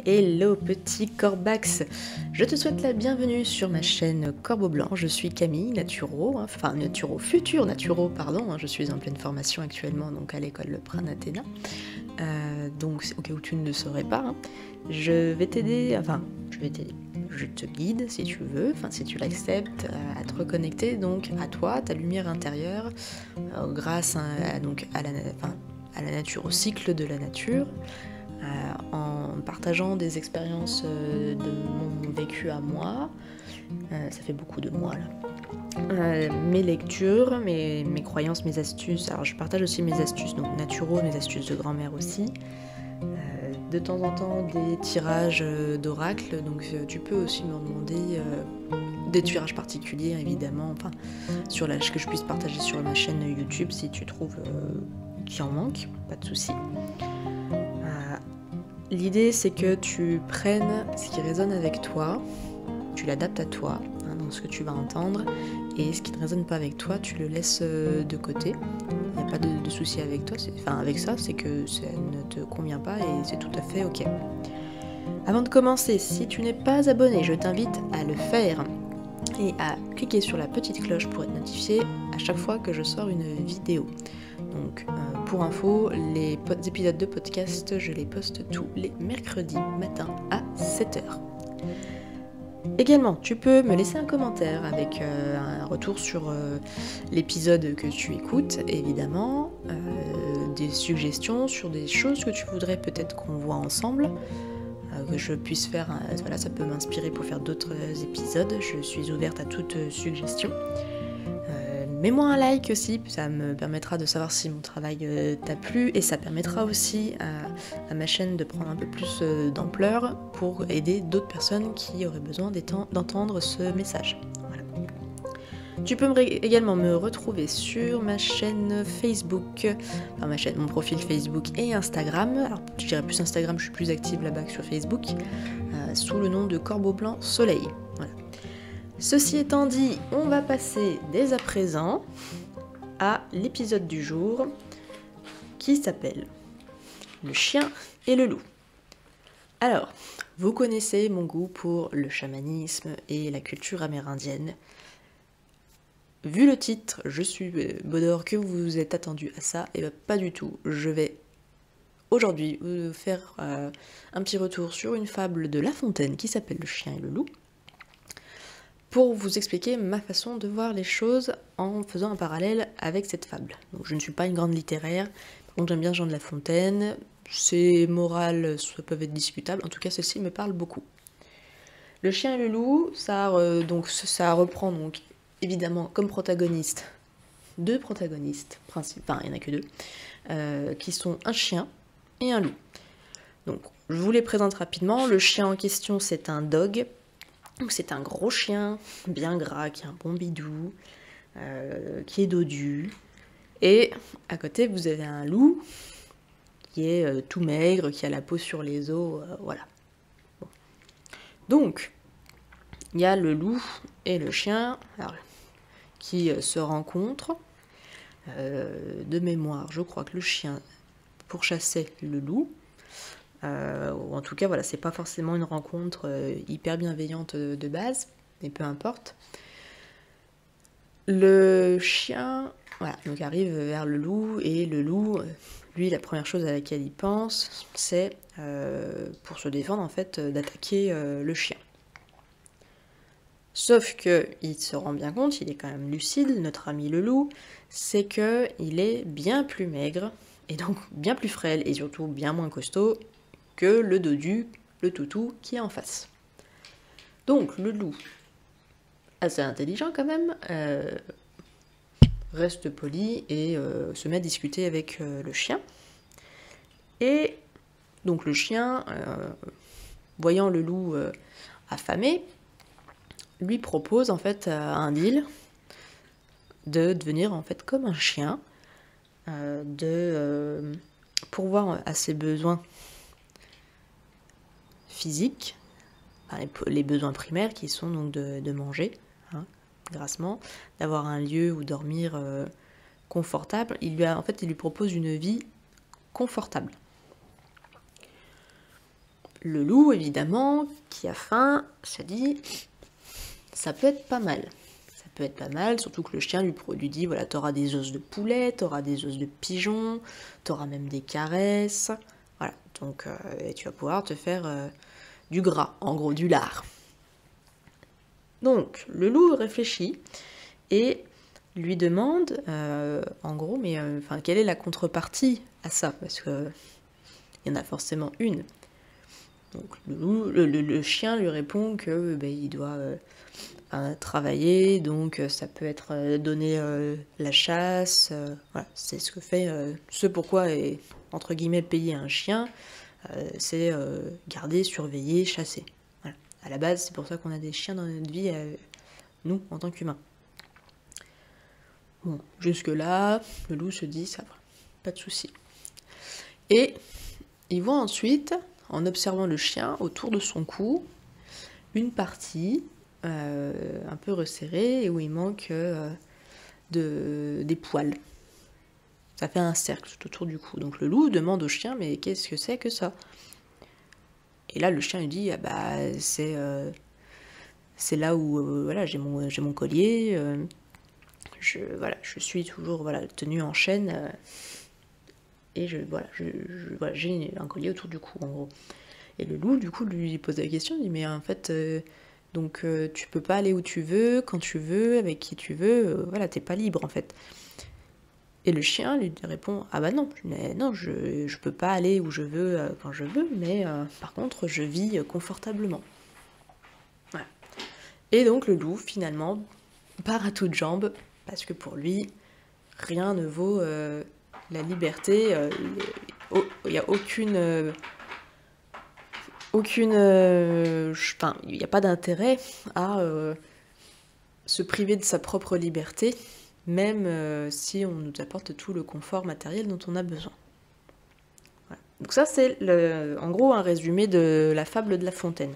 Hello petit Corbax, je te souhaite la bienvenue sur ma chaîne Corbeau Blanc. Je suis Camille, futur naturo, pardon. Je suis en pleine formation actuellement donc à l'école Pranathéna. Donc au cas où tu ne le saurais pas, je vais t'aider, je te guide si tu veux, si tu l'acceptes, à te reconnecter donc à toi, ta lumière intérieure, grâce à la nature, au cycle de la nature. En partageant des expériences de mon vécu à moi, ça fait beaucoup de moi là, mes lectures, mes croyances, mes astuces. Alors je partage aussi mes astuces donc naturaux, mes astuces de grand-mère aussi. De temps en temps des tirages d'oracle, donc tu peux aussi me demander des tirages particuliers évidemment, que je puisse partager sur ma chaîne YouTube si tu trouves qu'il en manque, pas de souci. L'idée c'est que tu prennes ce qui résonne avec toi, tu l'adaptes à toi, dans ce que tu vas entendre, et ce qui ne résonne pas avec toi, tu le laisses de côté. Il n'y a pas de souci avec toi, avec ça, c'est que ça ne te convient pas et c'est tout à fait ok. Avant de commencer, si tu n'es pas abonné, je t'invite à le faire et à cliquer sur la petite cloche pour être notifié à chaque fois que je sors une vidéo. Donc pour info, les épisodes de podcast, je les poste tous les mercredis matin à 7h. Également, tu peux me laisser un commentaire avec un retour sur l'épisode que tu écoutes, évidemment, des suggestions sur des choses que tu voudrais peut-être qu'on voit ensemble, que je puisse faire, ça peut m'inspirer pour faire d'autres épisodes, je suis ouverte à toute suggestion. Mets-moi un like aussi, ça me permettra de savoir si mon travail t'a plu et ça permettra aussi à ma chaîne de prendre un peu plus d'ampleur pour aider d'autres personnes qui auraient besoin d'entendre ce message. Voilà. Tu peux également me retrouver sur ma chaîne Facebook, mon profil Facebook et Instagram. Alors je dirais plus Instagram, je suis plus active là-bas que sur Facebook, sous le nom de Corbeau Blanc Soleil. Voilà. Ceci étant dit, on va passer dès à présent à l'épisode du jour qui s'appelle Le chien et le loup. Alors, vous connaissez mon goût pour le chamanisme et la culture amérindienne. Vu le titre, je suis Bodor, que vous êtes attendu à ça, et pas du tout. Je vais aujourd'hui vous faire un petit retour sur une fable de La Fontaine qui s'appelle Le chien et le loup, pour vous expliquer ma façon de voir les choses en faisant un parallèle avec cette fable. Donc, je ne suis pas une grande littéraire, par contre j'aime bien Jean de La Fontaine, ses morales peuvent être discutables, en tout cas ceci me parle beaucoup. Le chien et le loup, ça reprend donc évidemment comme protagonistes deux protagonistes principaux, il n'y en a que deux, qui sont un chien et un loup. Donc je vous les présente rapidement. Le chien en question c'est un dog. Donc c'est un gros chien, bien gras, qui a un bon bidou, qui est dodu. Et à côté, vous avez un loup qui est tout maigre, qui a la peau sur les os, voilà. Bon. Donc, il y a le loup et le chien qui se rencontrent. De mémoire, je crois que le chien pourchassait le loup. Ou en tout cas, voilà, c'est pas forcément une rencontre hyper bienveillante de base, mais peu importe. Le chien, voilà, donc arrive vers le loup, et le loup, lui, la première chose à laquelle il pense, c'est, pour se défendre, en fait, d'attaquer le chien. Sauf que il se rend bien compte, il est quand même lucide, notre ami le loup, c'est que il est bien plus maigre, et donc bien plus frêle, et surtout bien moins costaud que le dodu, le toutou qui est en face. Donc le loup, assez intelligent quand même, reste poli et se met à discuter avec le chien. Et donc le chien, voyant le loup affamé, lui propose en fait un deal de devenir en fait comme un chien, de pourvoir à ses besoins physiques, les besoins primaires qui sont donc de manger, grassement, d'avoir un lieu où dormir confortable. Il lui propose une vie confortable. Le loup, évidemment, qui a faim, se dit, ça peut être pas mal. Ça peut être pas mal, surtout que le chien lui dit, voilà, t'auras des os de poulet, t'auras des os de pigeon, t'auras même des caresses. Voilà, donc et tu vas pouvoir te faire du gras, en gros du lard. Donc, le loup réfléchit et lui demande, en gros, mais quelle est la contrepartie à ça? Parce que il y en a forcément une. Donc le chien lui répond que il doit travailler, donc ça peut être donner la chasse, voilà, c'est ce que fait, ce pourquoi est entre guillemets payer un chien, c'est garder, surveiller, chasser. Voilà. À la base, c'est pour ça qu'on a des chiens dans notre vie, nous, en tant qu'humains. Bon, jusque-là, le loup se dit, ça va, pas de souci. Et il voit ensuite, en observant le chien, autour de son cou, une partie un peu resserrée et où il manque des poils. Ça fait un cercle tout autour du cou. Donc le loup demande au chien, mais qu'est-ce que c'est que ça? Et là, le chien lui dit, ah bah, c'est là où voilà, j'ai mon collier, je suis toujours tenu en chaîne, et j'ai un collier autour du cou, en gros. Et le loup, du coup, lui pose la question, il dit, mais en fait, donc tu peux pas aller où tu veux, quand tu veux, avec qui tu veux, voilà, t'es pas libre, en fait. Et le chien lui répond, ah bah non, je peux pas aller où je veux, quand je veux, mais par contre, je vis confortablement. Voilà. Et donc le loup, finalement, part à toutes jambes, parce que pour lui, rien ne vaut la liberté, il n'y a aucune... il n'y a pas d'intérêt à se priver de sa propre liberté, même si on nous apporte tout le confort matériel dont on a besoin. Voilà. Donc ça, c'est en gros un résumé de la fable de La Fontaine.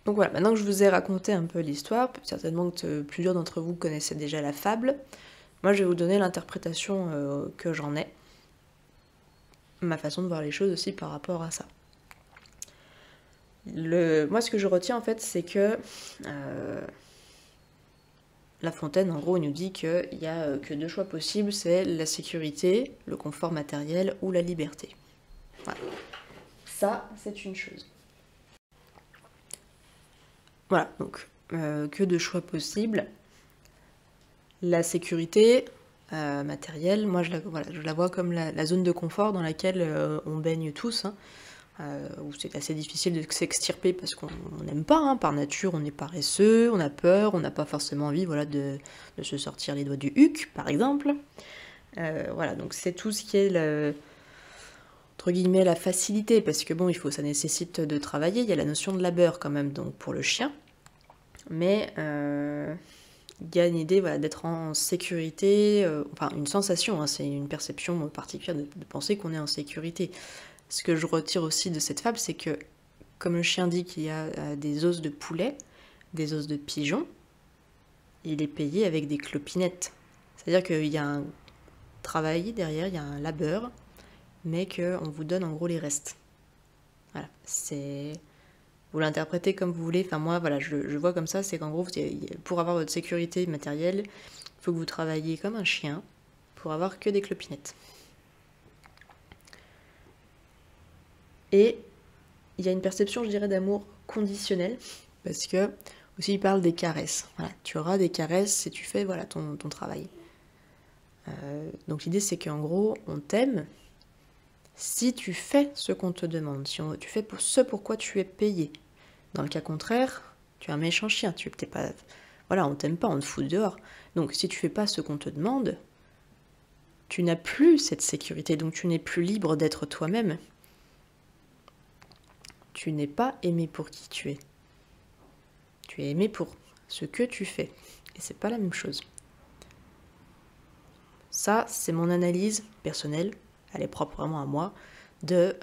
Donc voilà, maintenant que je vous ai raconté un peu l'histoire, certainement que plusieurs d'entre vous connaissaient déjà la fable, moi je vais vous donner l'interprétation que j'en ai, ma façon de voir les choses aussi par rapport à ça. Moi, ce que je retiens, en fait, c'est que La Fontaine, en gros, il nous dit qu'il n'y a que deux choix possibles, c'est la sécurité, le confort matériel ou la liberté. Voilà. Ça, c'est une chose. Voilà, donc, que deux choix possibles. La sécurité matérielle, moi, je la vois comme la zone de confort dans laquelle on baigne tous, hein. Où c'est assez difficile de s'extirper parce qu'on n'aime pas, hein, par nature on est paresseux, on a peur, on n'a pas forcément envie de se sortir les doigts du huc, par exemple. Voilà, donc c'est tout ce qui est entre guillemets la facilité, parce que bon, ça nécessite de travailler, il y a la notion de labeur quand même, donc pour le chien, mais il y a une idée d'être en sécurité, une sensation, hein, c'est une perception particulière de penser qu'on est en sécurité. Ce que je retire aussi de cette fable, c'est que, comme le chien dit qu'il y a des os de poulet, des os de pigeon, il est payé avec des clopinettes. C'est-à-dire qu'il y a un travail derrière, il y a un labeur, mais qu'on vous donne en gros les restes. Voilà, vous l'interprétez comme vous voulez. Enfin moi, voilà, je vois comme ça, c'est qu'en gros, pour avoir votre sécurité matérielle, il faut que vous travailliez comme un chien pour avoir que des clopinettes. Et il y a une perception, je dirais, d'amour conditionnel, parce que aussi il parle des caresses. Voilà, tu auras des caresses si tu fais ton travail. Donc l'idée c'est qu'en gros, on t'aime si tu fais ce qu'on te demande, si tu fais ce pourquoi tu es payé. Dans le cas contraire, tu es un méchant chien, on t'aime pas, on te fout dehors. Donc si tu fais pas ce qu'on te demande, tu n'as plus cette sécurité, donc tu n'es plus libre d'être toi-même. Tu n'es pas aimé pour qui tu es. Tu es aimé pour ce que tu fais. Et c'est pas la même chose. Ça, c'est mon analyse personnelle, elle est propre vraiment à moi, de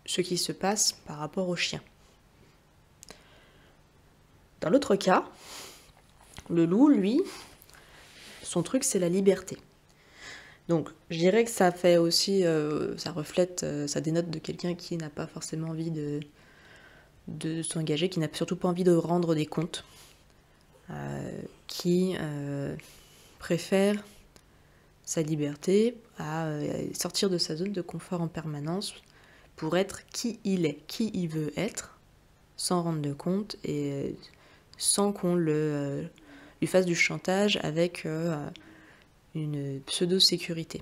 ce qui se passe par rapport au chien. Dans l'autre cas, le loup, lui, son truc, c'est la liberté. Donc, je dirais que ça fait aussi, ça reflète, ça dénote de quelqu'un qui n'a pas forcément envie de s'engager, qui n'a surtout pas envie de rendre des comptes, qui préfère sa liberté à sortir de sa zone de confort en permanence pour être qui il est, qui il veut être, sans rendre de compte et sans qu'on lui fasse du chantage avec une pseudo-sécurité,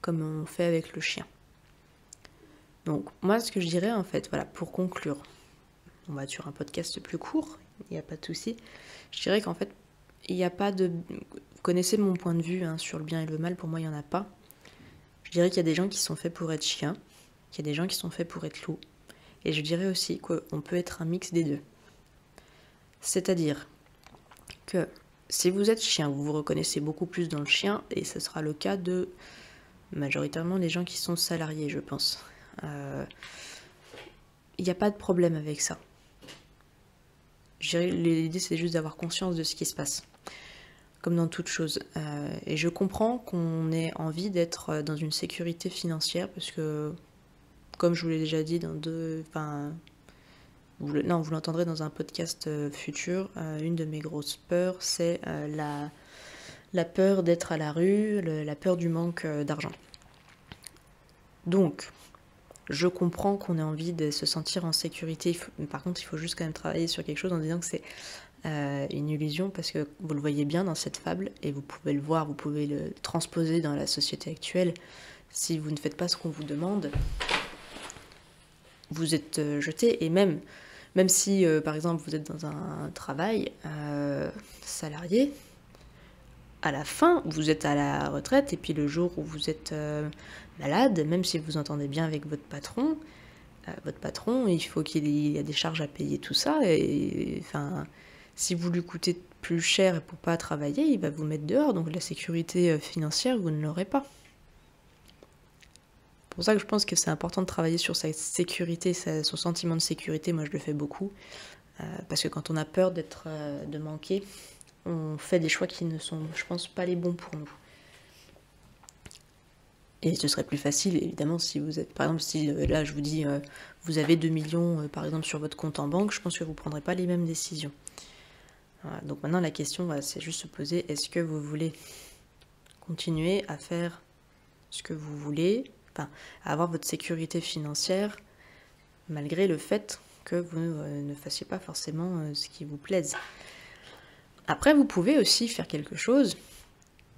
comme on fait avec le chien. Donc moi ce que je dirais en fait, voilà, pour conclure, on va sur un podcast plus court, il n'y a pas de souci, je dirais qu'en fait, il n'y a pas de... Vous connaissez mon point de vue sur le bien et le mal, pour moi il n'y en a pas. Je dirais qu'il y a des gens qui sont faits pour être chiens, qu'il y a des gens qui sont faits pour être loups, et je dirais aussi qu'on peut être un mix des deux. C'est-à-dire que si vous êtes chien, vous vous reconnaissez beaucoup plus dans le chien, et ce sera le cas de majoritairement les gens qui sont salariés, je pense. Il n'y a pas de problème avec ça. L'idée, c'est juste d'avoir conscience de ce qui se passe, comme dans toute chose. Et je comprends qu'on ait envie d'être dans une sécurité financière, parce que, comme je vous l'ai déjà dit vous l'entendrez dans un podcast futur, une de mes grosses peurs, c'est la peur d'être à la rue, la peur du manque d'argent. Donc, je comprends qu'on ait envie de se sentir en sécurité. Par contre, il faut juste quand même travailler sur quelque chose en disant que c'est une illusion, parce que vous le voyez bien dans cette fable, et vous pouvez le voir, vous pouvez le transposer dans la société actuelle. Si vous ne faites pas ce qu'on vous demande, vous êtes jeté, et même si, par exemple, vous êtes dans un travail salarié, à la fin, vous êtes à la retraite, et puis le jour où vous êtes malade, même si vous entendez bien avec votre patron, il faut qu'il y ait des charges à payer, tout ça, et enfin, si vous lui coûtez plus cher pour pas travailler, il va vous mettre dehors, donc la sécurité financière, vous ne l'aurez pas. C'est pour ça que je pense que c'est important de travailler sur sa sécurité, son sentiment de sécurité. Moi, je le fais beaucoup, parce que quand on a peur de manquer, on fait des choix qui ne sont, je pense, pas les bons pour nous. Et ce serait plus facile, évidemment, si vous êtes... Par exemple, si là, je vous dis, vous avez 2 millions, par exemple, sur votre compte en banque, je pense que vous ne prendrez pas les mêmes décisions. Voilà, donc maintenant, la question, c'est juste se poser, est-ce que vous voulez continuer à faire ce que vous voulez, à avoir votre sécurité financière, malgré le fait que vous ne fassiez pas forcément ce qui vous plaise. Après, vous pouvez aussi faire quelque chose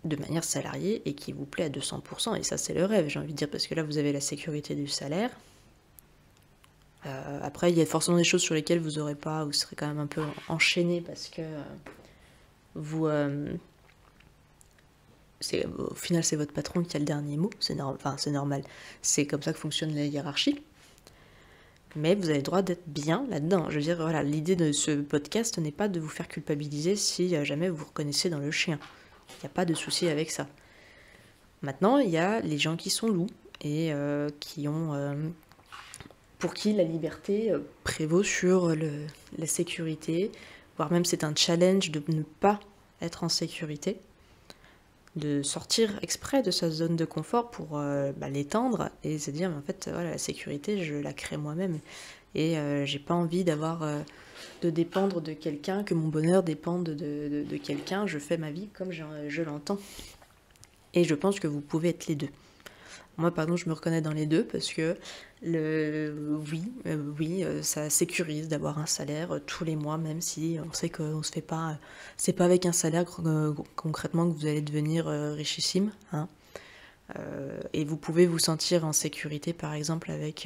de manière salariée et qui vous plaît à 200%, et ça c'est le rêve, j'ai envie de dire, parce que là vous avez la sécurité du salaire. Après, il y a forcément des choses sur lesquelles vous serez quand même un peu enchaîné, parce que au final c'est votre patron qui a le dernier mot, c'est normal, c'est comme ça que fonctionne la hiérarchie. Mais vous avez le droit d'être bien là-dedans. Je veux dire, voilà, l'idée de ce podcast n'est pas de vous faire culpabiliser si jamais vous vous reconnaissez dans le chien. Il n'y a pas de souci avec ça. Maintenant, il y a les gens qui sont loups et pour qui la liberté prévaut sur la sécurité, voire même c'est un challenge de ne pas être en sécurité, de sortir exprès de sa zone de confort pour l'étendre et se dire, mais en fait, voilà, la sécurité, je la crée moi-même. Et j'ai pas envie de dépendre de quelqu'un, que mon bonheur dépende de quelqu'un. Je fais ma vie comme je l'entends. Et je pense que vous pouvez être les deux. Moi, pardon, je me reconnais dans les deux, parce que ça sécurise d'avoir un salaire tous les mois, même si on sait qu'on se fait pas... C'est pas avec un salaire concrètement que vous allez devenir richissime. Hein. Et vous pouvez vous sentir en sécurité, par exemple, avec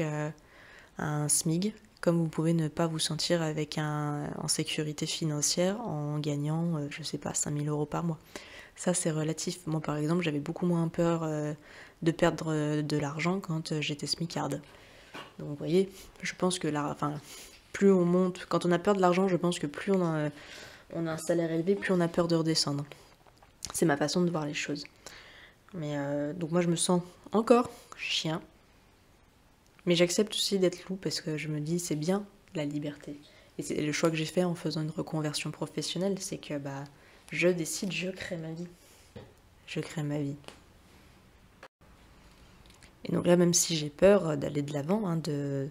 un SMIG, comme vous pouvez ne pas vous sentir en sécurité financière en gagnant, je sais pas, 5 000 € par mois. Ça, c'est relatif. Moi, par exemple, j'avais beaucoup moins peur de perdre de l'argent quand j'étais smicarde. Donc, vous voyez, je pense que plus on monte... Quand on a peur de l'argent, je pense que plus on a un salaire élevé, plus on a peur de redescendre. C'est ma façon de voir les choses. Mais donc moi, je me sens encore chien. Mais j'accepte aussi d'être loup, parce que je me dis, c'est bien, la liberté. Et c'est le choix que j'ai fait en faisant une reconversion professionnelle, c'est que je décide, je crée ma vie. Je crée ma vie. Et donc là, même si j'ai peur d'aller de l'avant, hein, de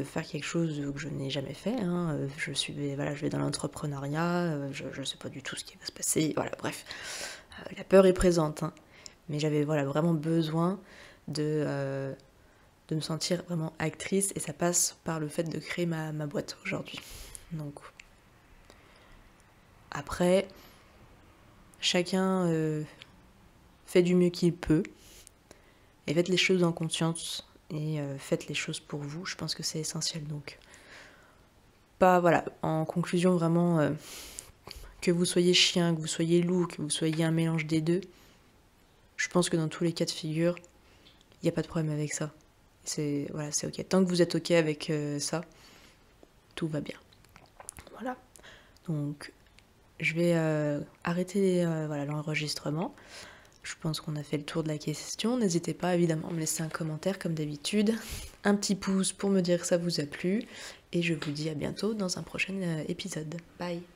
faire quelque chose que je n'ai jamais fait, hein, je vais dans l'entrepreneuriat, je ne sais pas du tout ce qui va se passer, voilà, bref. La peur est présente, hein, mais j'avais vraiment besoin de me sentir vraiment actrice, et ça passe par le fait de créer ma boîte aujourd'hui. Donc après, chacun fait du mieux qu'il peut, et faites les choses en conscience, et faites les choses pour vous, je pense que c'est essentiel. Donc en conclusion, vraiment, que vous soyez chien, que vous soyez loup, que vous soyez un mélange des deux, je pense que dans tous les cas de figure, il n'y a pas de problème avec ça. C'est ok. Tant que vous êtes ok avec ça, tout va bien. Voilà. Donc, je vais arrêter l'enregistrement. Je pense qu'on a fait le tour de la question. N'hésitez pas évidemment à me laisser un commentaire comme d'habitude. Un petit pouce pour me dire que ça vous a plu. Et je vous dis à bientôt dans un prochain épisode. Bye!